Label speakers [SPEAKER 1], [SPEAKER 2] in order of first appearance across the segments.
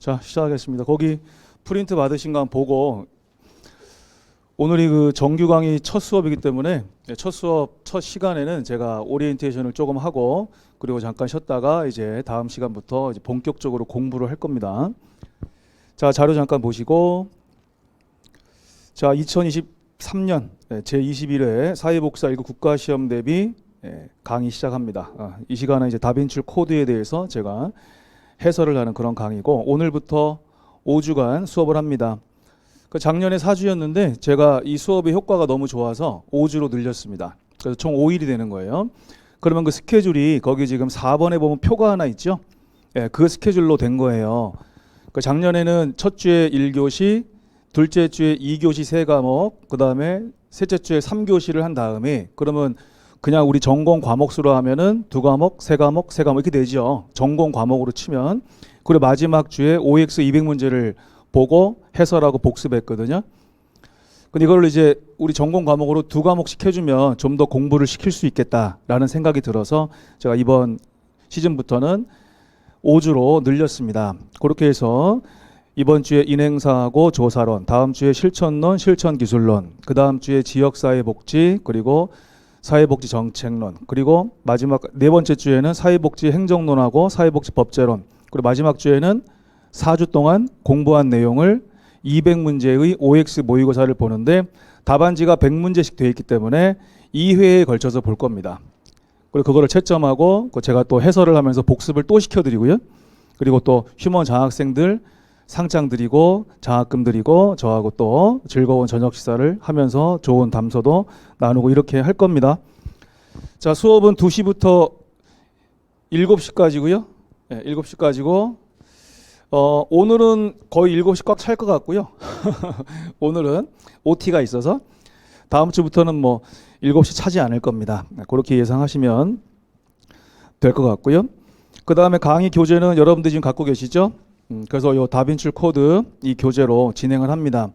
[SPEAKER 1] 자, 시작하겠습니다. 거기 프린트 받으신 거 한번 보고, 오늘이 그 정규 강의 첫 수업이기 때문에 첫 수업 첫 시간에는 제가 오리엔테이션을 조금 하고, 그리고 잠깐 쉬었다가 이제 다음 시간부터 이제 본격적으로 공부를 할 겁니다. 자, 자료 잠깐 보시고, 자, 2023년 제21회 사회복사 1급 국가시험 대비 강의 시작합니다. 이 시간은 이제 다빈출 코드에 대해서 제가 해설을 하는 그런 강의고, 오늘부터 5주간 수업을 합니다. 작년에 4주였는데 제가 이 수업의 효과가 너무 좋아서 5주로 늘렸습니다. 그래서 총 5일이 되는 거예요. 그러면 그 스케줄이 거기 지금 4번에 보면 표가 하나 있죠? 그 스케줄로 된 거예요. 작년에는 첫 주에 1교시, 둘째 주에 2교시 3과목, 그 다음에 셋째 주에 3교시를 한 다음에, 그러면 그냥 우리 전공 과목 수로 하면은 2과목, 3과목, 3과목 이렇게 되죠. 전공 과목으로 치면. 그리고 마지막 주에 OX 200문제를 보고 해설하고 복습했거든요. 근데 이걸 이제 우리 전공 과목으로 2과목씩 해주면 좀 더 공부를 시킬 수 있겠다라는 생각이 들어서 제가 이번 시즌부터는 5주로 늘렸습니다. 그렇게 해서 이번 주에 인행사하고 조사론, 다음 주에 실천론, 실천기술론, 그 다음 주에 지역사회복지, 그리고 사회복지정책론, 그리고 마지막 네 번째 주에는 사회복지 행정론하고 사회복지법제론, 그리고 마지막 주에는 4주 동안 공부한 내용을 200문제의 OX 모의고사를 보는데 답안지가 100문제씩 되어 있기 때문에 2회에 걸쳐서 볼 겁니다. 그리고 그거를 채점하고 제가 또 해설을 하면서 복습을 또 시켜드리고요. 그리고 또 휴먼 장학생들 상장 드리고 장학금 드리고 저하고 또 즐거운 저녁 식사를 하면서 좋은 담소도 나누고 이렇게 할 겁니다. 자, 수업은 2시부터 7시까지고요. 7시까지고 오늘은 거의 7시 꽉 찰 것 같고요. 오늘은 OT가 있어서 다음 주부터는 뭐 7시 차지 않을 겁니다. 그렇게 예상하시면 될 것 같고요. 그 다음에 강의 교재는 여러분들이 지금 갖고 계시죠? 그래서 이 다빈출 코드 이 교재로 진행을 합니다.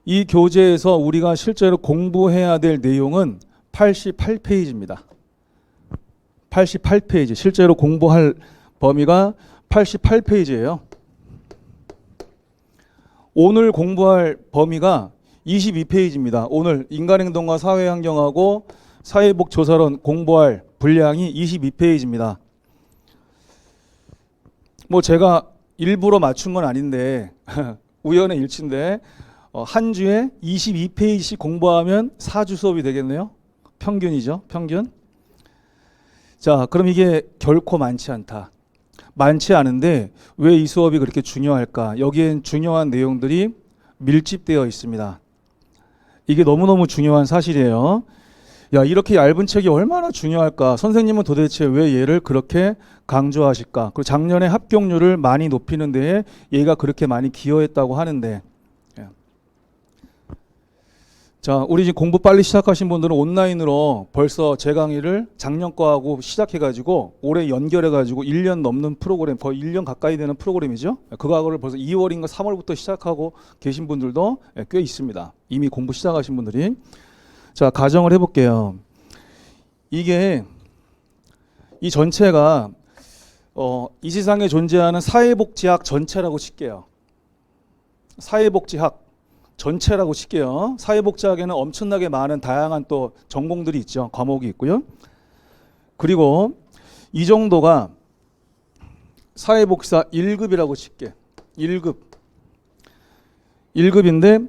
[SPEAKER 1] 이 교재에서 우리가 실제로 공부해야 될 내용은 88페이지입니다. 88페이지. 실제로 공부할 범위가 88페이지예요. 오늘 공부할 범위가 22페이지입니다. 오늘 인간행동과 사회환경하고 사회복조사론 공부할 분량이 22페이지입니다. 뭐 제가 일부러 맞춘 건 아닌데 우연의 일치인데 한 주에 22페이지씩 공부하면 4주 수업이 되겠네요. 평균이죠. 평균. 자, 그럼 이게 결코 많지 않다. 많지 않은데 왜 이 수업이 그렇게 중요할까? 여기엔 중요한 내용들이 밀집되어 있습니다. 이게 너무너무 중요한 사실이에요. 야, 이렇게 얇은 책이 얼마나 중요할까? 선생님은 도대체 왜 얘를 그렇게 강조하실까? 그리고 작년에 합격률을 많이 높이는 데에 얘가 그렇게 많이 기여했다고 하는데, 자, 우리 지금 공부 빨리 시작하신 분들은 온라인으로 벌써 제 강의를 작년 거하고 시작해가지고 올해 연결해가지고 1년 넘는 프로그램, 거의 1년 가까이 되는 프로그램이죠. 그거를 벌써 2월인가 3월부터 시작하고 계신 분들도 꽤 있습니다. 이미 공부 시작하신 분들이. 자, 가정을 해볼게요. 이게 이 전체가 이 세상에 존재하는 사회복지학 전체라고 칠게요. 사회복지학 전체라고 칠게요. 사회복지학에는 엄청나게 많은 다양한 또 전공들이 있죠. 과목이 있고요. 그리고 이 정도가 사회복지사 1급이라고 칠게. 1급. 1급인데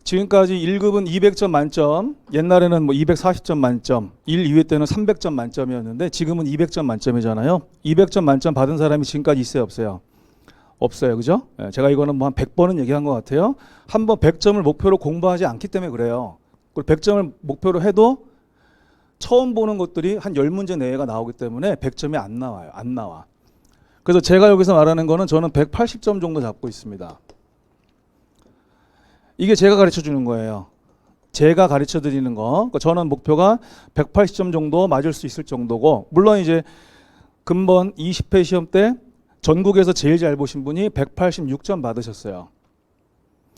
[SPEAKER 1] 지금까지 1급은 200점 만점, 옛날에는 뭐 240점 만점, 1, 2회 때는 300점 만점이었는데 지금은 200점 만점이잖아요. 200점 만점 받은 사람이 지금까지 있어요, 없어요? 없어요. 그죠? 제가 이거는 뭐 한 100번은 얘기한 것 같아요. 한 번 100점을 목표로 공부하지 않기 때문에 그래요. 그리고 100점을 목표로 해도 처음 보는 것들이 한 10문제 내외가 나오기 때문에 100점이 안 나와요. 안 나와. 그래서 제가 여기서 말하는 거는 저는 180점 정도 잡고 있습니다. 이게 제가 가르쳐 주는 거예요. 제가 가르쳐 드리는 거. 저는 목표가 180점 정도 맞을 수 있을 정도고, 물론 이제 근본 20회 시험 때 전국에서 제일 잘 보신 분이 186점 받으셨어요.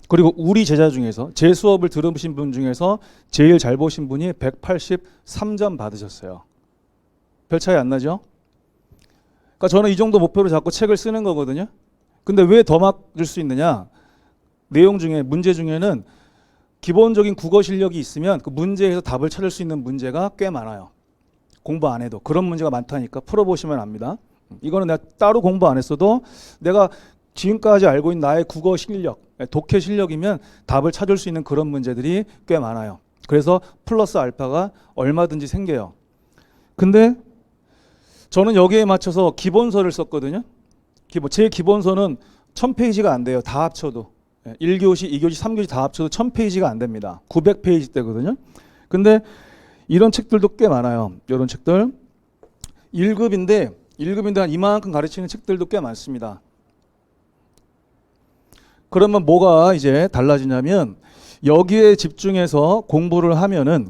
[SPEAKER 1] 그리고 우리 제자 중에서 제 수업을 들으신 분 중에서 제일 잘 보신 분이 183점 받으셨어요. 별 차이 안 나죠? 그러니까 저는 이 정도 목표로 잡고 책을 쓰는 거거든요. 근데 왜 더 맞을 수 있느냐? 내용 중에 문제 중에는 기본적인 국어 실력이 있으면 그 문제에서 답을 찾을 수 있는 문제가 꽤 많아요. 공부 안 해도 그런 문제가 많다니까 풀어보시면 압니다. 이거는 내가 따로 공부 안 했어도 내가 지금까지 알고 있는 나의 국어 실력, 독해 실력이면 답을 찾을 수 있는 그런 문제들이 꽤 많아요. 그래서 플러스 알파가 얼마든지 생겨요. 근데 저는 여기에 맞춰서 기본서를 썼거든요. 제 기본서는 1000페이지가 안 돼요. 다 합쳐도. 1교시, 2교시, 3교시 다 합쳐도 1000페이지가 안 됩니다. 900페이지대거든요. 근데 이런 책들도 꽤 많아요. 이런 책들. 1급인데 한 이만큼 가르치는 책들도 꽤 많습니다. 그러면 뭐가 이제 달라지냐면 여기에 집중해서 공부를 하면은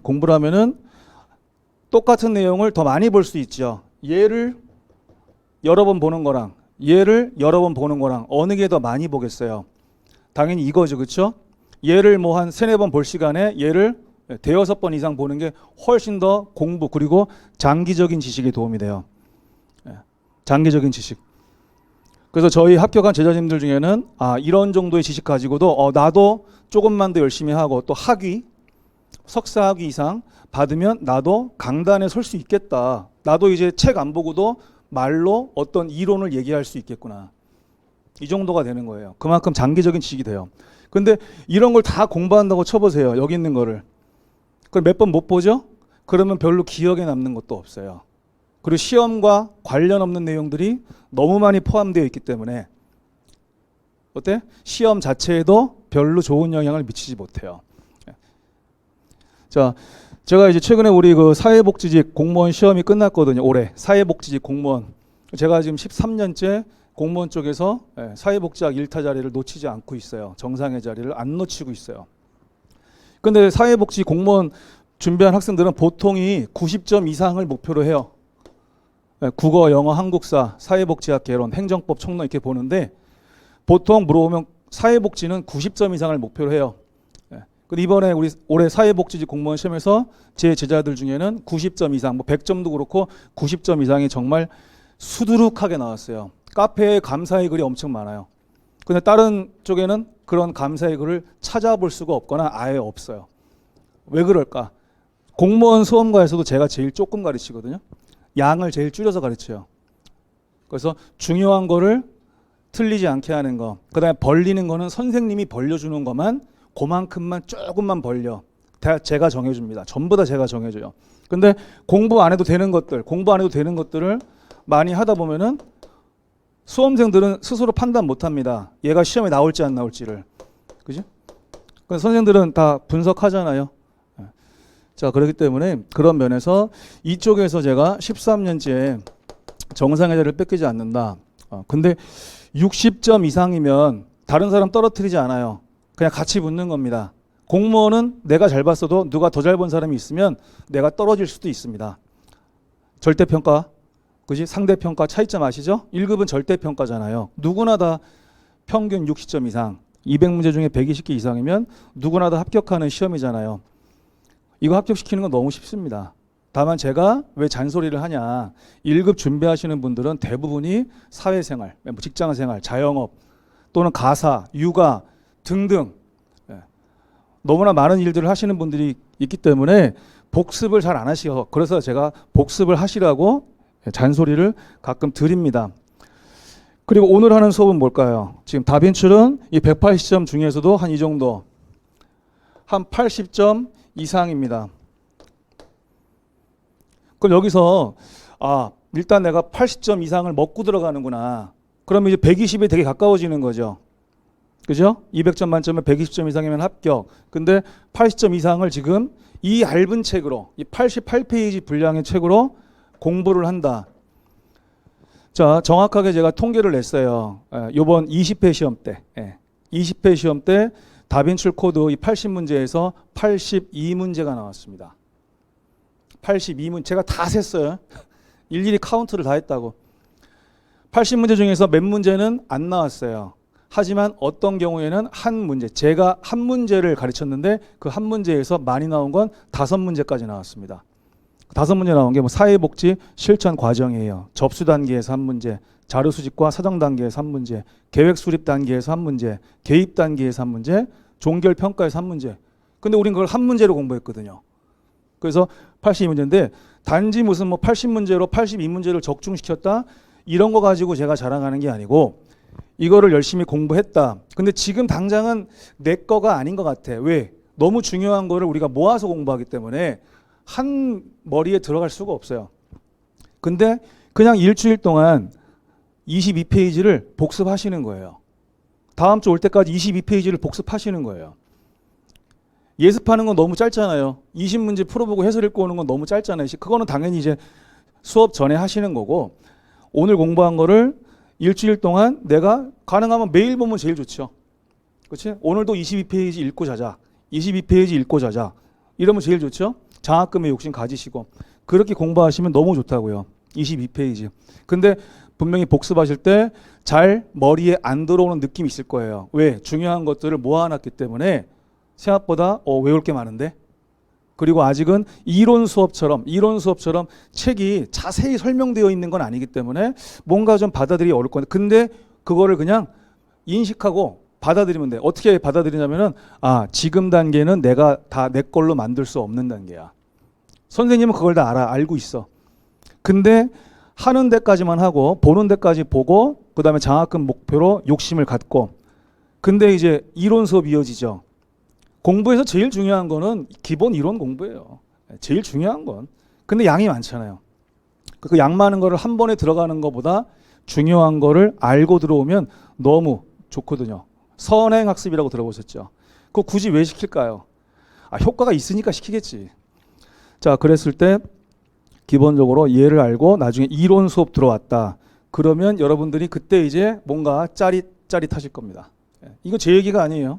[SPEAKER 1] 똑같은 내용을 더 많이 볼 수 있죠. 얘를 여러 번 보는 거랑 얘를 여러 번 보는 거랑 어느 게 더 많이 보겠어요? 당연히 이거죠. 그렇죠? 얘를 뭐 한 3-4번 볼 시간에 얘를 대여섯 번 이상 보는 게 훨씬 더 공부 그리고 장기적인 지식에 도움이 돼요. 장기적인 지식. 그래서 저희 합격한 제자님들 중에는 이런 정도의 지식 가지고도 나도 조금만 더 열심히 하고 또 학위, 석사 학위 이상 받으면 나도 강단에 설 수 있겠다. 나도 이제 책 안 보고도 말로 어떤 이론을 얘기할 수 있겠구나. 이 정도가 되는 거예요. 그만큼 장기적인 지식이 돼요. 근데 이런 걸 다 공부한다고 쳐보세요. 여기 있는 거를. 그걸 몇 번 못 보죠? 그러면 별로 기억에 남는 것도 없어요. 그리고 시험과 관련 없는 내용들이 너무 많이 포함되어 있기 때문에 어때? 시험 자체에도 별로 좋은 영향을 미치지 못해요. 자, 제가 이제 최근에 우리 그 사회복지직 공무원 시험이 끝났거든요. 올해 사회복지직 공무원. 제가 지금 13년째 공무원 쪽에서 사회복지학 1타 자리를 놓치지 않고 있어요. 정상의 자리를 안 놓치고 있어요. 근데 사회복지 공무원 준비한 학생들은 보통이 90점 이상을 목표로 해요. 국어, 영어, 한국사, 사회복지학 개론, 행정법, 총론 이렇게 보는데 보통 물어보면 사회복지는 90점 이상을 목표로 해요. 근데 이번에 우리 올해 사회복지직 공무원 시험에서 제 제자들 중에는 90점 이상, 뭐 100점도 그렇고 90점 이상이 정말 수두룩하게 나왔어요. 카페에 감사의 글이 엄청 많아요. 근데 다른 쪽에는 그런 감사의 글을 찾아볼 수가 없거나 아예 없어요. 왜 그럴까? 공무원 수험가에서도 제가 제일 조금 가르치거든요. 양을 제일 줄여서 가르쳐요. 그래서 중요한 거를 틀리지 않게 하는 거. 그 다음에 벌리는 거는 선생님이 벌려주는 것만 그만큼만 조금만 벌려. 다 제가 정해줍니다. 전부 다 제가 정해줘요. 근데 공부 안 해도 되는 것들을 많이 하다 보면은 수험생들은 스스로 판단 못 합니다. 얘가 시험에 나올지 안 나올지를. 그죠? 그래서 선생님들은 다 분석하잖아요. 자, 그렇기 때문에 그런 면에서 이쪽에서 제가 13년째 정상의 자리를 뺏기지 않는다. 근데 60점 이상이면 다른 사람 떨어뜨리지 않아요. 그냥 같이 붙는 겁니다. 공무원은 내가 잘 봤어도 누가 더 잘 본 사람이 있으면 내가 떨어질 수도 있습니다. 절대평가, 그지? 상대평가 차이점 아시죠? 1급은 절대평가잖아요. 누구나 다 평균 60점 이상, 200문제 중에 120개 이상이면 누구나 다 합격하는 시험이잖아요. 이거 합격시키는 건 너무 쉽습니다. 다만 제가 왜 잔소리를 하냐. 1급 준비하시는 분들은 대부분이 사회생활, 직장생활, 자영업 또는 가사, 육아 등등 너무나 많은 일들을 하시는 분들이 있기 때문에 복습을 잘 안 하시고 그래서 제가 복습을 하시라고 잔소리를 가끔 드립니다. 그리고 오늘 하는 수업은 뭘까요? 지금 다빈출은 이 180점 중에서도 한 이 정도 한 80점 이상입니다. 그럼 여기서 일단 내가 80점 이상을 먹고 들어가는구나. 그러면 이제 120에 되게 가까워지는 거죠. 그죠? 200점 만점에 120점 이상이면 합격. 근데 80점 이상을 지금 이 얇은 책으로 이 88페이지 분량의 책으로 공부를 한다. 자, 정확하게 제가 통계를 냈어요. 요번 20회 시험 때. 20회 시험 때 다빈출 코드 이 80문제에서 82문제가 나왔습니다. 82문제 제가 다 셌어요. 일일이 카운트를 다 했다고. 80문제 중에서 몇 문제는 안 나왔어요. 하지만 어떤 경우에는 한 문제, 제가 한 문제를 가르쳤는데 그 한 문제에서 많이 나온 건 5문제까지 나왔습니다. 다섯 문제 나온 게 뭐 사회복지 실천 과정이에요. 접수 단계에서 한 문제, 자료 수집과 사정 단계에서 한 문제, 계획 수립 단계에서 한 문제, 개입 단계에서 한 문제, 종결 평가에서 한 문제. 근데 우린 그걸 한 문제로 공부했거든요. 그래서 82문제인데 단지 무슨 뭐 80문제로 82문제를 적중시켰다 이런 거 가지고 제가 자랑하는 게 아니고 이거를 열심히 공부했다. 근데 지금 당장은 내 거가 아닌 것 같아. 왜? 너무 중요한 거를 우리가 모아서 공부하기 때문에 한 머리에 들어갈 수가 없어요. 근데 그냥 일주일 동안 22페이지를 복습하시는 거예요. 다음 주 올 때까지 22페이지를 복습하시는 거예요. 예습하는 건 너무 짧잖아요. 20문제 풀어보고 해설 읽고 오는 건 너무 짧잖아요. 그거는 당연히 이제 수업 전에 하시는 거고 오늘 공부한 거를 일주일 동안 내가 가능하면 매일 보면 제일 좋죠. 그렇지? 오늘도 22페이지 읽고 자자. 22페이지 읽고 자자. 이러면 제일 좋죠. 장학금에 욕심 가지시고 그렇게 공부하시면 너무 좋다고요. 22페이지. 근데 분명히 복습하실 때 잘 머리에 안 들어오는 느낌이 있을 거예요. 왜? 중요한 것들을 모아놨기 때문에 생각보다 외울 게 많은데 그리고 아직은 이론 수업처럼 책이 자세히 설명되어 있는 건 아니기 때문에 뭔가 좀 받아들이기 어려울 건데 근데 그거를 그냥 인식하고 받아들이면 돼. 어떻게 받아들이냐면은 지금 단계는 내가 다 내 걸로 만들 수 없는 단계야. 선생님은 그걸 다 알고 있어. 근데 하는 데까지만 하고 보는 데까지 보고 그다음에 장학금 목표로 욕심을 갖고 근데 이제 이론 수업 이어지죠. 공부에서 제일 중요한 거는 기본 이론 공부예요. 제일 중요한 건. 근데 양이 많잖아요. 그 양 많은 거를 한 번에 들어가는 것보다 중요한 거를 알고 들어오면 너무 좋거든요. 선행학습이라고 들어보셨죠? 그거 굳이 왜 시킬까요? 효과가 있으니까 시키겠지. 자, 그랬을 때 기본적으로 얘를 알고 나중에 이론 수업 들어왔다. 그러면 여러분들이 그때 이제 뭔가 짜릿짜릿하실 겁니다. 이거 제 얘기가 아니에요.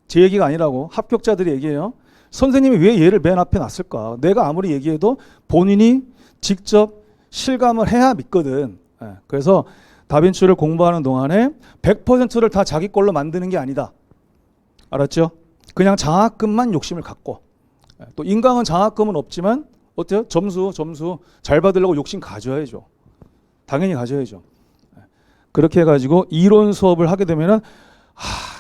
[SPEAKER 1] 제 얘기가 아니라고 합격자들이 얘기해요. 선생님이 왜 얘를 맨 앞에 놨을까? 내가 아무리 얘기해도 본인이 직접 실감을 해야 믿거든. 그래서 다빈치를 공부하는 동안에 100%를 다 자기 걸로 만드는 게 아니다. 알았죠? 그냥 장학금만 욕심을 갖고 또 인강은 장학금은 없지만 어때요? 점수 잘 받으려고 욕심 가져야죠. 당연히 가져야죠. 그렇게 해가지고 이론 수업을 하게 되면은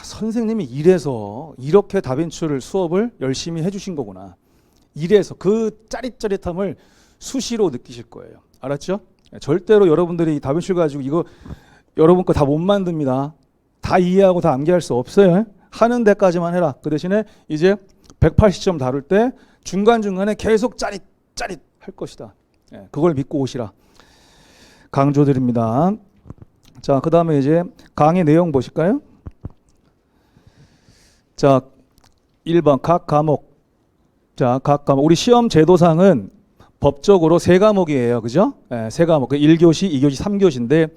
[SPEAKER 1] 선생님이 이래서 이렇게 다빈치를 수업을 열심히 해주신 거구나. 이래서 그 짜릿짜릿함을 수시로 느끼실 거예요. 알았죠? 절대로 여러분들이 다빈치를 가지고 이거 여러분 거 다 못 만듭니다. 다 이해하고 다 암기할 수 없어요. 하는 데까지만 해라. 그 대신에 이제 180점 다룰 때 중간중간에 계속 짜릿짜릿 할 것이다. 그걸 믿고 오시라. 강조드립니다. 자, 그 다음에 이제 강의 내용 보실까요? 자, 1번 각 과목. 자, 각 과목. 우리 시험 제도상은 법적으로 3과목이에요. 그죠? 3과목. 1교시, 2교시, 3교시인데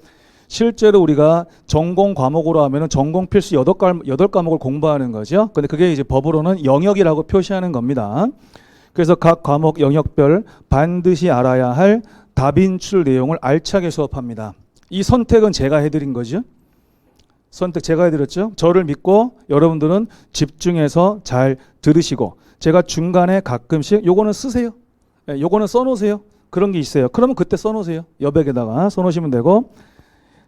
[SPEAKER 1] 실제로 우리가 전공 과목으로 하면은 전공 필수 8과목을 공부하는 거죠. 근데 그게 이제 법으로는 영역이라고 표시하는 겁니다. 그래서 각 과목 영역별 반드시 알아야 할 다빈출 내용을 알차게 수업합니다. 이 선택은 제가 해드린 거죠. 선택 제가 해드렸죠. 저를 믿고 여러분들은 집중해서 잘 들으시고 제가 중간에 가끔씩 요거는 쓰세요. 요거는 써놓으세요. 그런 게 있어요. 그러면 그때 써놓으세요. 여백에다가 써놓으시면 되고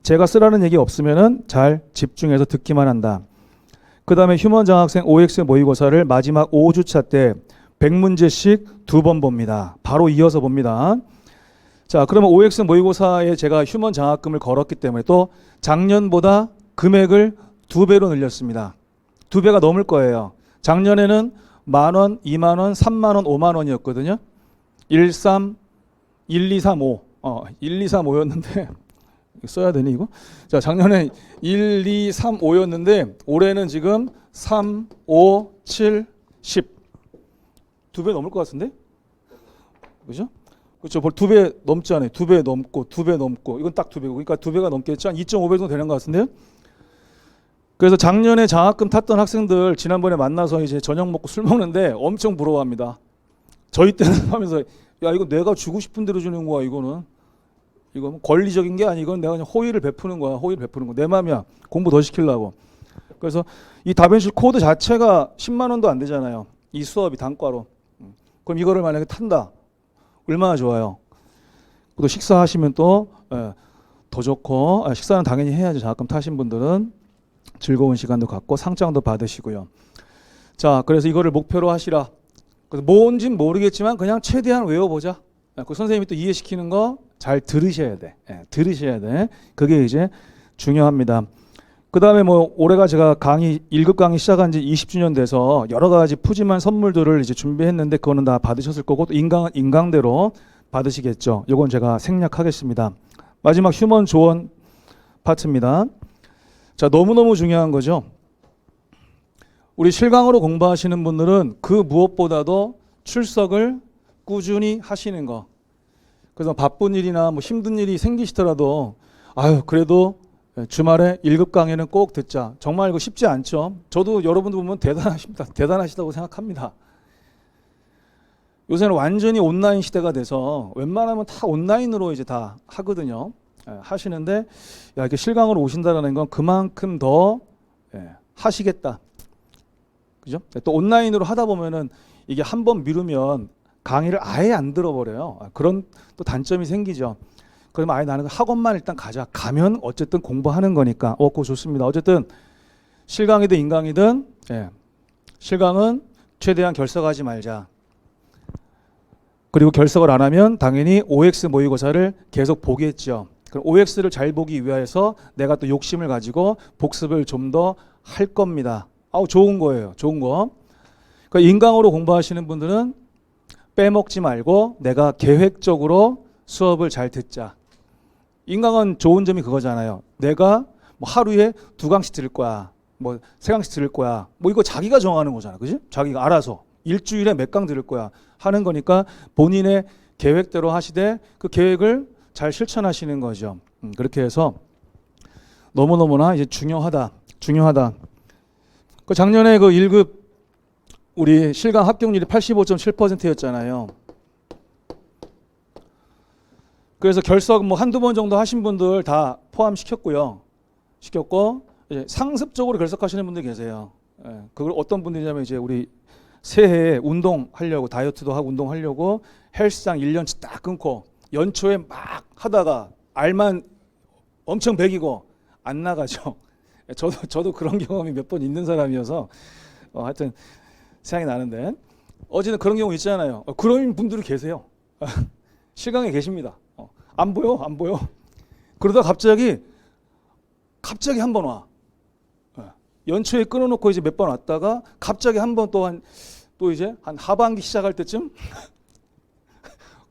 [SPEAKER 1] 제가 쓰라는 얘기 없으면은 잘 집중해서 듣기만 한다. 그 다음에 휴먼 장학생 OX 모의고사를 마지막 5주차 때 100문제씩 2번 봅니다. 바로 이어서 봅니다. 자, 그러면 OX 모의고사에 제가 휴먼 장학금을 걸었기 때문에 또 작년보다 금액을 2배로 늘렸습니다. 2배가 넘을 거예요. 작년에는 10,000원, 20,000원, 30,000원, 50,000원이었거든요. 1, 3, 1, 2, 3, 5. 1, 2, 3, 5였는데 써야 되니 이거? 자, 작년에 1, 2, 3, 5였는데 올해는 지금 3, 5, 7, 10. 2배 넘을 것 같은데? 그죠? 그렇죠. 2배 넘잖아요. 2배 넘고 2배 넘고 이건 딱 2배고 그러니까 2배가 넘겠죠. 한 2.5배 정도 되는 것 같은데요. 그래서 작년에 장학금 탔던 학생들 지난번에 만나서 이제 저녁 먹고 술 먹는데 엄청 부러워합니다. 저희 때는 하면서 야 이거 내가 주고 싶은 대로 주는 거야 이거는. 이거 권리적인 게 아니고 내가 그냥 호의를 베푸는 거야. 호의를 베푸는 거. 내 맘이야. 공부 더 시키려고. 그래서 이 다빈치 코드 자체가 10만 원도 안 되잖아요. 이 수업이 단과로. 그럼 이거를 만약에 탄다. 얼마나 좋아요. 또 식사하시면 또 더 좋고, 식사는 당연히 해야죠. 장학금 타신 분들은 즐거운 시간도 갖고 상장도 받으시고요. 자, 그래서 이거를 목표로 하시라. 그래서 뭔진 모르겠지만 그냥 최대한 외워보자. 그 선생님이 또 이해시키는 거 잘 들으셔야 돼. 들으셔야 돼. 그게 이제 중요합니다. 그 다음에 뭐 올해가 제가 강의 1급 강의 시작한 지 20주년 돼서 여러 가지 푸짐한 선물들을 이제 준비했는데 그거는 다 받으셨을 거고 또 인강대로 받으시겠죠. 이건 제가 생략하겠습니다. 마지막 휴먼 조언 파트입니다. 자, 너무너무 중요한 거죠. 우리 실강으로 공부하시는 분들은 그 무엇보다도 출석을 꾸준히 하시는 거. 그래서 바쁜 일이나 뭐 힘든 일이 생기시더라도 아유 그래도 주말에 1급 강의는 꼭 듣자. 정말 이거 쉽지 않죠. 저도 여러분들 보면 대단하십니다. 대단하시다고 생각합니다. 요새는 완전히 온라인 시대가 돼서 웬만하면 다 온라인으로 이제 다 하거든요. 하시는데 야, 이렇게 실강으로 오신다는 건 그만큼 더 하시겠다. 그죠? 또 온라인으로 하다 보면은 이게 한번 미루면 강의를 아예 안 들어버려요. 그런 또 단점이 생기죠. 그러면 아예 나는 학원만 일단 가자. 가면 어쨌든 공부하는 거니까. 그거 좋습니다. 어쨌든 실강이든 인강이든 실강은 최대한 결석하지 말자. 그리고 결석을 안 하면 당연히 OX 모의고사를 계속 보겠죠. 그럼 OX를 잘 보기 위해서 내가 또 욕심을 가지고 복습을 좀 더 할 겁니다. 좋은 거예요. 좋은 거. 그러니까 인강으로 공부하시는 분들은 빼먹지 말고 내가 계획적으로 수업을 잘 듣자. 인강은 좋은 점이 그거잖아요. 내가 뭐 하루에 2강씩 들을 거야. 뭐 3강씩 들을 거야. 뭐 이거 자기가 정하는 거잖아. 그지? 자기가 알아서 일주일에 몇 강 들을 거야 하는 거니까 본인의 계획대로 하시되 그 계획을 잘 실천하시는 거죠. 그렇게 해서 너무너무나 이제 중요하다. 그 작년에 그 1급 우리 실강 합격률이 85.7%였잖아요. 그래서 결석 뭐 한두 번 정도 하신 분들 다 포함시켰고요. 시켰고 이제 상습적으로 결석하시는 분들 계세요. 그걸 어떤 분들이냐면 이제 우리 새해에 운동하려고 다이어트도 하고 운동하려고 헬스장 1년치 딱 끊고 연초에 막 하다가 알만 엄청 배기고 안 나가죠. 저도 그런 경험이 몇 번 있는 사람이어서 하여튼 생각이 나는데 어제는 그런 경우 있잖아요. 그런 분들이 계세요. 실강에 계십니다. 안 보여. 그러다 갑자기 한 번 와. 연초에 끊어놓고 이제 몇 번 왔다가 갑자기 한 번 또 이제 한 하반기 시작할 때쯤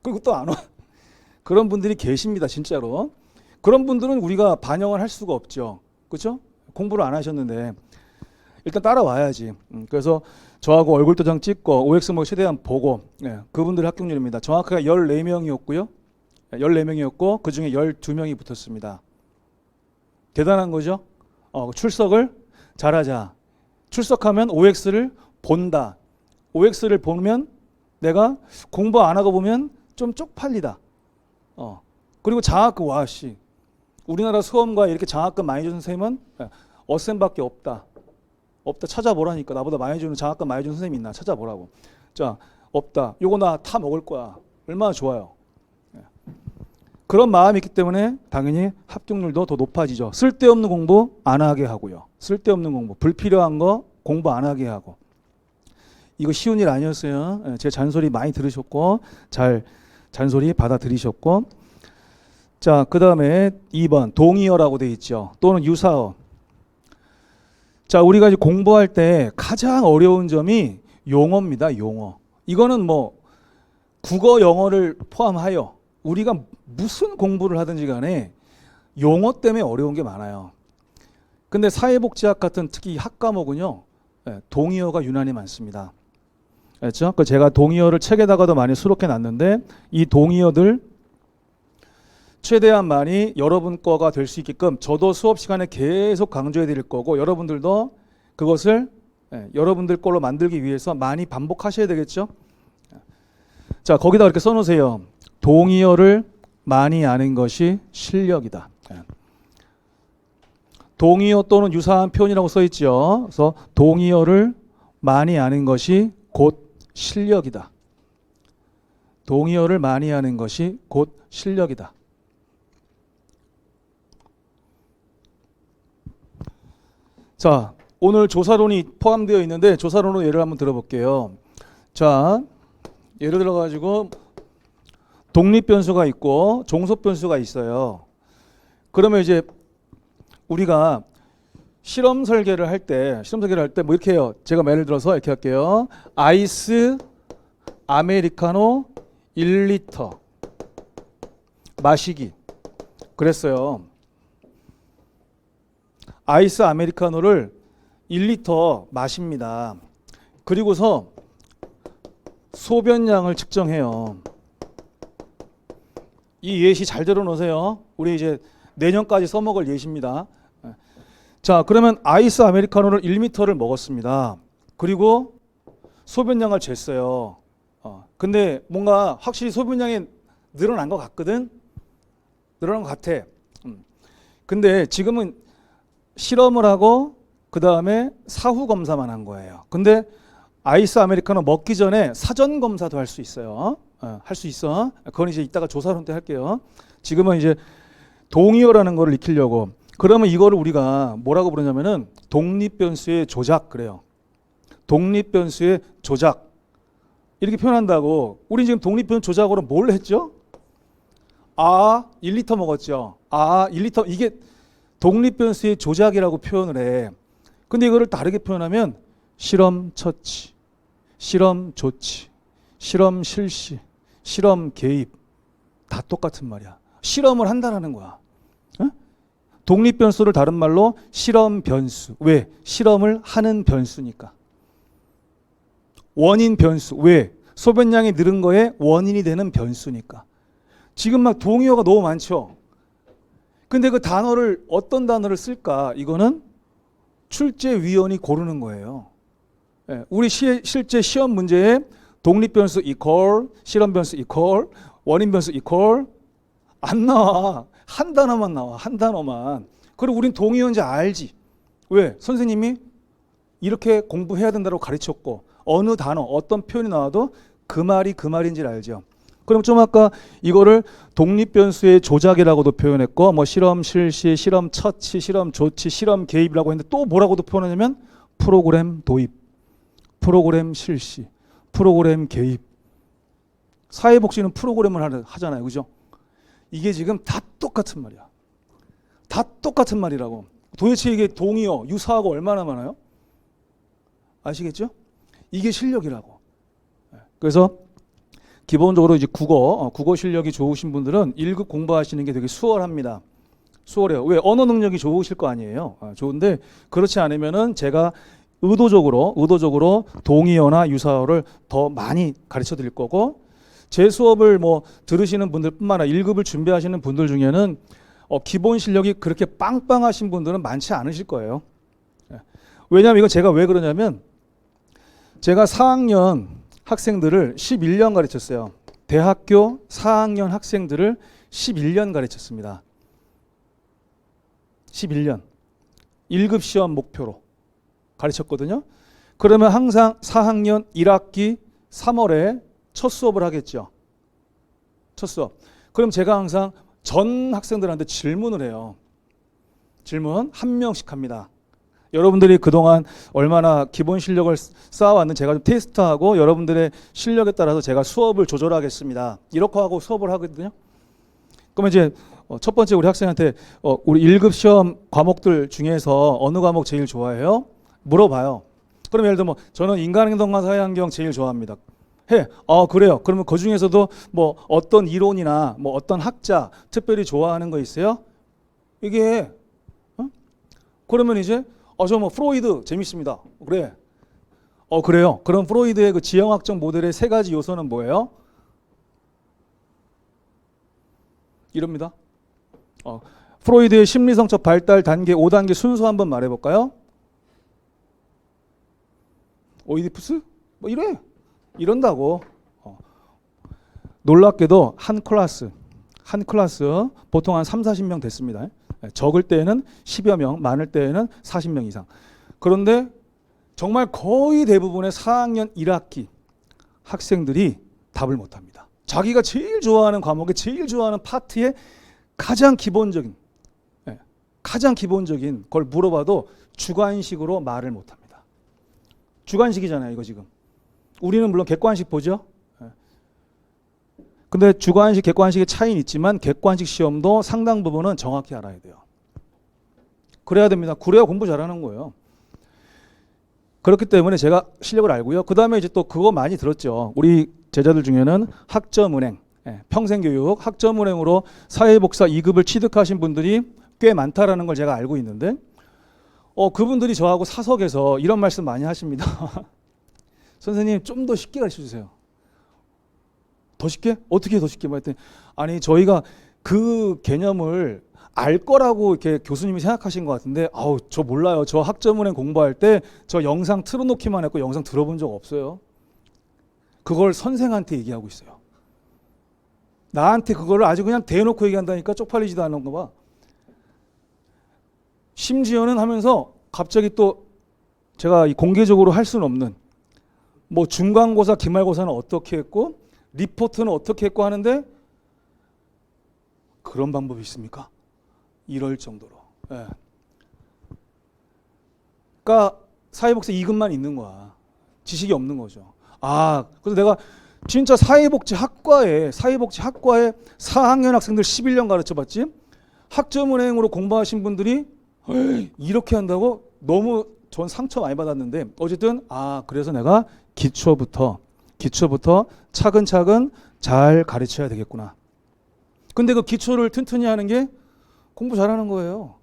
[SPEAKER 1] 그리고 또 안 와. 그런 분들이 계십니다, 진짜로. 그런 분들은 우리가 반영을 할 수가 없죠. 그렇죠? 공부를 안 하셨는데 일단 따라와야지. 그래서 저하고 얼굴 도장 찍고 OX 뭐 최대한 보고 그분들 합격률입니다. 정확하게 14명이었고요. 14명이었고 그중에 12명이 붙었습니다. 대단한 거죠. 출석을 잘하자. 출석하면 OX를 본다. OX를 보면 내가 공부 안 하고 보면 좀 쪽팔리다. 그리고 장학금 와씨 우리나라 수험가에 이렇게 장학금 많이 주는 선생님은 어쌤밖에 없다. 찾아보라니까. 나보다 많이 주는 장학금 많이 주는 선생님이 있나 찾아보라고. 자, 없다. 요거 나 타 먹을 거야. 얼마나 좋아요. 그런 마음이 있기 때문에 당연히 합격률도 더 높아지죠. 쓸데없는 공부 안 하게 하고요. 쓸데없는 공부, 불필요한 거 공부 안 하게 하고. 이거 쉬운 일 아니었어요. 제 잔소리 많이 들으셨고 잘 잔소리 받아들이셨고. 자, 그 다음에 2번 동의어라고 돼 있죠. 또는 유사어. 자, 우리가 이제 공부할 때 가장 어려운 점이 용어입니다. 용어. 이거는 뭐 국어, 영어를 포함하여 우리가 무슨 공부를 하든지 간에 용어 때문에 어려운 게 많아요. 근데 사회복지학 같은 특히 학과목은요. 동의어가 유난히 많습니다. 그렇죠? 제가 동의어를 책에다가도 많이 수록해 놨는데 이 동의어들 최대한 많이 여러분 거가 될 수 있게끔 저도 수업 시간에 계속 강조해 드릴 거고 여러분들도 그것을 여러분들 걸로 만들기 위해서 많이 반복하셔야 되겠죠. 자, 거기다 이렇게 써놓으세요. 동의어를 많이 아는 것이 실력이다. 동의어 또는 유사한 표현이라고 써 있죠. 그래서 동의어를 많이 아는 것이 곧 실력이다. 동의어를 많이 하는 것이 곧 실력이다. 자, 오늘 조사론이 포함되어 있는데 조사론으로 예를 한번 들어볼게요. 자, 예를 들어가지고 독립변수가 있고 종속변수가 있어요. 그러면 이제 우리가 실험 설계를 할 때 뭐 이렇게 해요. 제가 예를 들어서 이렇게 할게요. 아이스 아메리카노 1리터 마시기 그랬어요. 아이스 아메리카노를 1리터 마십니다. 그리고서 소변량을 측정해요. 이 예시 잘 들어놓으세요. 우리 이제 내년까지 써먹을 예시입니다. 자, 그러면 아이스 아메리카노를 1리터를 먹었습니다. 그리고 소변량을 쟀어요. 근데 뭔가 확실히 소변량이 늘어난 것 같거든? 늘어난 것 같아. 근데 지금은 실험을 하고 그 다음에 사후 검사만 한 거예요. 근데 아이스 아메리카노 먹기 전에 사전 검사도 할 수 있어요. 할 수 있어. 그건 이제 이따가 조사론 때 할게요. 지금은 이제 동의어라는 거를 익히려고. 그러면 이거를 우리가 뭐라고 부르냐면은 독립변수의 조작 그래요. 독립변수의 조작. 이렇게 표현한다고. 우리 지금 독립변수 조작으로 뭘 했죠? 1리터 먹었죠. 1리터 이게 독립변수의 조작이라고 표현을 해. 근데 이거를 다르게 표현하면 실험 처치, 실험 조치, 실험 실시, 실험 개입 다 똑같은 말이야. 실험을 한다라는 거야. 독립변수를 다른 말로 실험 변수. 왜? 실험을 하는 변수니까. 원인 변수. 왜? 소변량이 늘은 거에 원인이 되는 변수니까. 지금 막 동의어가 너무 많죠. 근데 그 단어를 어떤 단어를 쓸까? 이거는 출제위원이 고르는 거예요. 우리 실제 시험 문제에 독립변수 이퀄, 실험변수 이퀄, 원인변수 이퀄 안 나와. 한 단어만 나와. 한 단어만. 그리고 우린 동의어인지 알지. 왜? 선생님이 이렇게 공부해야 된다고 가르쳤고 어느 단어, 어떤 표현이 나와도 그 말이 그 말인지를 알죠. 그럼 좀 아까 이거를 독립변수의 조작이라고도 표현했고 뭐 실험 실시, 실험 처치, 실험 조치, 실험 개입이라고 했는데 또 뭐라고도 표현하냐면 프로그램 도입, 프로그램 실시, 프로그램 개입. 사회복지는 프로그램을 하잖아요. 그죠? 이게 지금 다 똑같은 말이야. 다 똑같은 말이라고. 도대체 이게 동의어, 유사하고 얼마나 많아요? 아시겠죠? 이게 실력이라고. 그래서 기본적으로 이제 국어 실력이 좋으신 분들은 1급 공부하시는 게 되게 수월합니다. 수월해요. 왜? 언어 능력이 좋으실 거 아니에요. 좋은데 그렇지 않으면은 제가 의도적으로 동의어나 유사어를 더 많이 가르쳐 드릴 거고 제 수업을 뭐 들으시는 분들뿐만 아니라 1급을 준비하시는 분들 중에는 기본 실력이 그렇게 빵빵하신 분들은 많지 않으실 거예요. 왜냐하면 이건 제가 왜 그러냐면 제가 4학년 학생들을 11년 가르쳤어요. 대학교 4학년 학생들을 11년 가르쳤습니다. 11년. 1급 시험 목표로 가르쳤거든요. 그러면 항상 4학년 1학기 3월에 첫 수업을 하겠죠. 첫 수업. 그럼 제가 항상 전 학생들한테 질문을 해요. 질문 한 명씩 합니다. 여러분들이 그동안 얼마나 기본 실력을 쌓아왔는지 제가 좀 테스트하고 여러분들의 실력에 따라서 제가 수업을 조절하겠습니다. 이렇게 하고 수업을 하거든요. 그러면 이제 첫 번째 우리 학생한테 우리 1급 시험 과목들 중에서 어느 과목 제일 좋아해요? 물어봐요. 그럼 예를 들면 뭐 저는 인간행동과 사회환경 제일 좋아합니다. 해. 그래요. 그러면 그 중에서도 뭐 어떤 이론이나 뭐 어떤 학자 특별히 좋아하는 거 있어요? 이게 그러면 이제 저 뭐 프로이드 재밌습니다. 그래. 그래요. 그럼 프로이드의 그 지형학적 모델의 세 가지 요소는 뭐예요? 이럽니다. 프로이드의 심리성적 발달 단계 5단계 순서 한번 말해볼까요? 오이디푸스? 뭐 이래. 이런다고. 놀랍게도 한 클래스 보통 한 3, 40명 됐습니다. 적을 때에는 10여 명, 많을 때에는 40명 이상. 그런데 정말 거의 대부분의 4학년 1학기 학생들이 답을 못합니다. 자기가 제일 좋아하는 과목에 제일 좋아하는 파트의 가장 기본적인 가장 기본적인 걸 물어봐도 주관식으로 말을 못합니다. 주관식이잖아요, 이거 지금. 우리는 물론 객관식 보죠. 근데 주관식, 객관식의 차이는 있지만 객관식 시험도 상당 부분은 정확히 알아야 돼요. 그래야 됩니다. 그래야 공부 잘하는 거예요. 그렇기 때문에 제가 실력을 알고요. 그 다음에 이제 또 그거 많이 들었죠. 우리 제자들 중에는 학점은행, 평생교육, 학점은행으로 사회복사 2급을 취득하신 분들이 꽤 많다라는 걸 제가 알고 있는데, 그분들이 저하고 사석에서 이런 말씀 많이 하십니다. 선생님, 좀 더 쉽게 가르쳐 주세요. 더 쉽게? 어떻게 더 쉽게? 말했더니, 아니, 저희가 그 개념을 알 거라고 이렇게 교수님이 생각하신 것 같은데, 아우, 저 몰라요. 저 학점은행 공부할 때 저 영상 틀어놓기만 했고 영상 들어본 적 없어요. 그걸 선생한테 얘기하고 있어요. 나한테 그거를 아주 그냥 대놓고 얘기한다니까 쪽팔리지도 않은 거 봐. 심지어는 하면서 갑자기 또 제가 공개적으로 할 수는 없는 뭐 중간고사, 기말고사는 어떻게 했고 리포트는 어떻게 했고 하는데 그런 방법이 있습니까? 이럴 정도로. 예. 그러니까 사회복지 2급만 있는 거야. 지식이 없는 거죠. 그래서 내가 진짜 사회복지학과에 4학년 학생들 11년 가르쳐봤지, 학점은행으로 공부하신 분들이 이렇게 한다고 너무 전 상처 많이 받았는데, 어쨌든 그래서 내가 기초부터 차근차근 잘 가르쳐야 되겠구나. 근데 그 기초를 튼튼히 하는 게 공부 잘하는 거예요.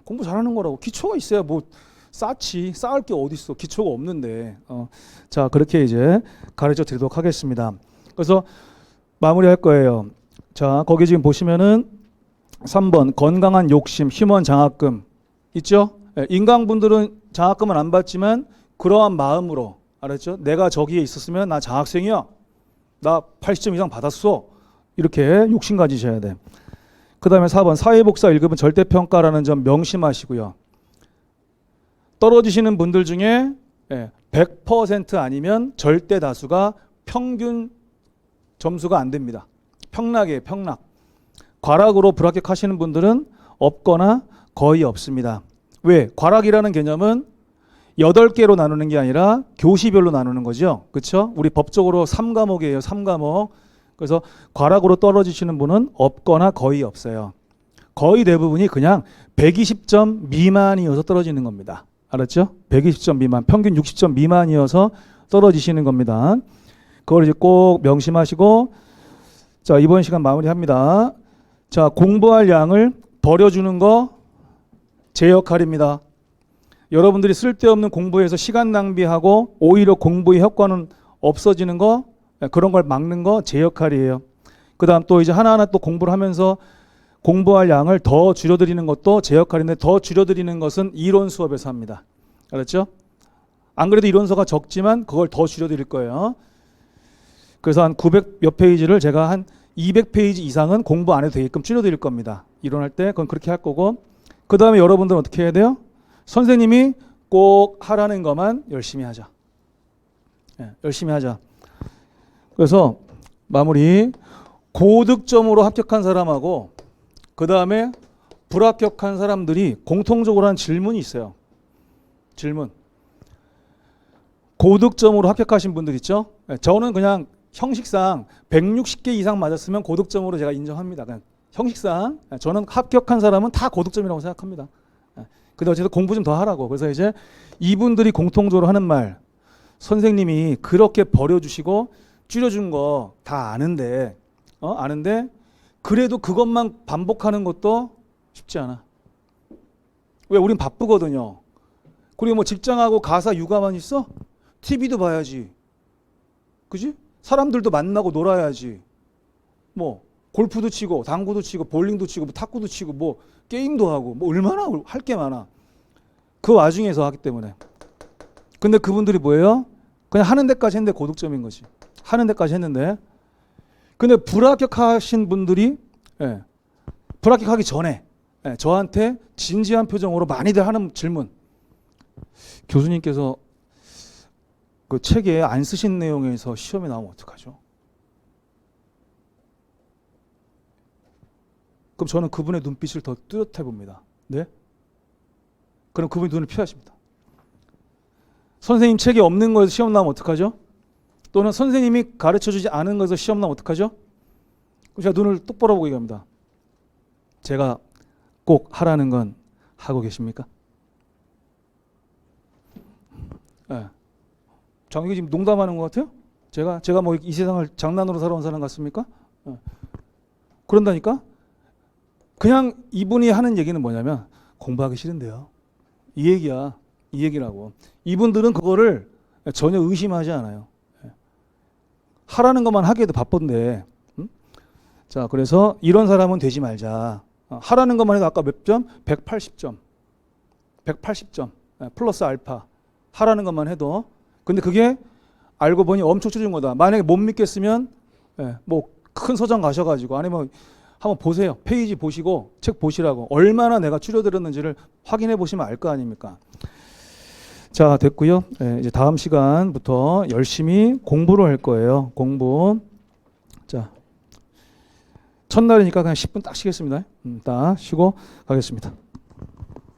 [SPEAKER 1] 공부 잘하는 거라고. 기초가 있어야 뭐 쌓을 게 어디 있어. 기초가 없는데. 자, 그렇게 이제 가르쳐 드리도록 하겠습니다. 그래서 마무리할 거예요. 자, 거기 지금 보시면은 3번 건강한 욕심, 휴먼 장학금 있죠? 인강분들은 장학금은 안 받지만 그러한 마음으로, 알았죠? 내가 저기에 있었으면 나 장학생이야. 나 80점 이상 받았어. 이렇게 욕심 가지셔야 돼. 그 다음에 4번 사회복사 1급은 절대평가라는 점 명심하시고요. 떨어지시는 분들 중에 100% 아니면 절대 다수가 평균 점수가 안 됩니다. 평락이에요, 평락. 과락으로 불합격하시는 분들은 없거나 거의 없습니다. 왜? 과락이라는 개념은 8개로 나누는 게 아니라 교시별로 나누는 거죠. 그렇죠? 우리 법적으로 3과목이에요. 3과목. 그래서 과락으로 떨어지시는 분은 없거나 거의 없어요. 거의 대부분이 그냥 120점 미만이어서 떨어지는 겁니다. 알았죠? 120점 미만, 평균 60점 미만이어서 떨어지시는 겁니다. 그걸 이제 꼭 명심하시고, 자, 이번 시간 마무리합니다. 자, 공부할 양을 버려주는 거 제 역할입니다. 여러분들이 쓸데없는 공부에서 시간 낭비하고 오히려 공부의 효과는 없어지는 거, 그런 걸 막는 거 제 역할이에요. 그 다음 또 이제 하나하나 또 공부를 하면서 공부할 양을 더 줄여드리는 것도 제 역할인데, 더 줄여드리는 것은 이론 수업에서 합니다. 알았죠? 안 그래도 이론서가 적지만 그걸 더 줄여드릴 거예요. 그래서 한 900 몇 페이지를 제가 한 200페이지 이상은 공부 안 해도 되게끔 줄여드릴 겁니다. 이론할 때 그건 그렇게 할 거고, 그 다음에 여러분들은 어떻게 해야 돼요? 선생님이 꼭 하라는 것만 열심히 하자. 열심히 하자. 그래서 마무리, 고득점으로 합격한 사람하고 그 다음에 불합격한 사람들이 공통적으로 한 질문이 있어요. 질문. 고득점으로 합격하신 분들 있죠? 저는 그냥 형식상 160개 이상 맞았으면 고득점으로 제가 인정합니다. 그냥 형식상 저는 합격한 사람은 다 고득점이라고 생각합니다. 근데 어쨌든 공부 좀 더 하라고. 그래서 이제 이분들이 공통적으로 하는 말, 선생님이 그렇게 버려주시고 줄여준 거 다 아는데 그래도 그것만 반복하는 것도 쉽지 않아. 왜? 우린 바쁘거든요. 그리고 뭐 직장하고 가사 육아만 있어? TV도 봐야지. 그지? 사람들도 만나고 놀아야지. 뭐 골프도 치고 당구도 치고 볼링도 치고 뭐 탁구도 치고 뭐 게임도 하고 뭐 얼마나 할 게 많아. 그 와중에서 하기 때문에. 근데 그분들이 뭐예요? 그냥 하는 데까지 했는데 고득점인 거지. 하는 데까지 했는데. 근데 불합격하신 분들이 불합격하기 전에 저한테 진지한 표정으로 많이들 하는 질문. 교수님께서 그 책에 안 쓰신 내용에서 시험에 나오면 어떡하죠? 그럼 저는 그분의 눈빛을 더 뚜렷해 봅니다. 네? 그럼 그분이 눈을 피하십니다. 선생님 책에 없는 거에서 시험 나오면 어떡하죠? 또는 선생님이 가르쳐주지 않은 거에서 시험 나오면 어떡하죠? 그럼 제가 눈을 똑바로 보고 얘기합니다. 제가 꼭 하라는 건 하고 계십니까? 네. 이게 지금 농담하는 것 같아요? 제가 뭐 이 세상을 장난으로 살아온 사람 같습니까? 네. 그런다니까? 그냥 이분이 하는 얘기는 뭐냐면 공부하기 싫은데요. 이 얘기야. 이 얘기라고. 이분들은 그거를 전혀 의심하지 않아요. 하라는 것만 하기에도 바쁜데. 자, 그래서 이런 사람은 되지 말자. 하라는 것만 해도 아까 몇 점? 180점. 180점. 플러스 알파. 하라는 것만 해도. 근데 그게 알고 보니 엄청 줄여준 거다. 만약에 못 믿겠으면 뭐 큰 서점 가셔가지고 아니면 한번 보세요. 페이지 보시고 책 보시라고. 얼마나 내가 줄여들었는지를 확인해 보시면 알 거 아닙니까? 자, 됐고요. 이제 다음 시간부터 열심히 공부를 할 거예요. 공부. 자, 첫날이니까 그냥 10분 딱 쉬겠습니다. 딱 쉬고 가겠습니다.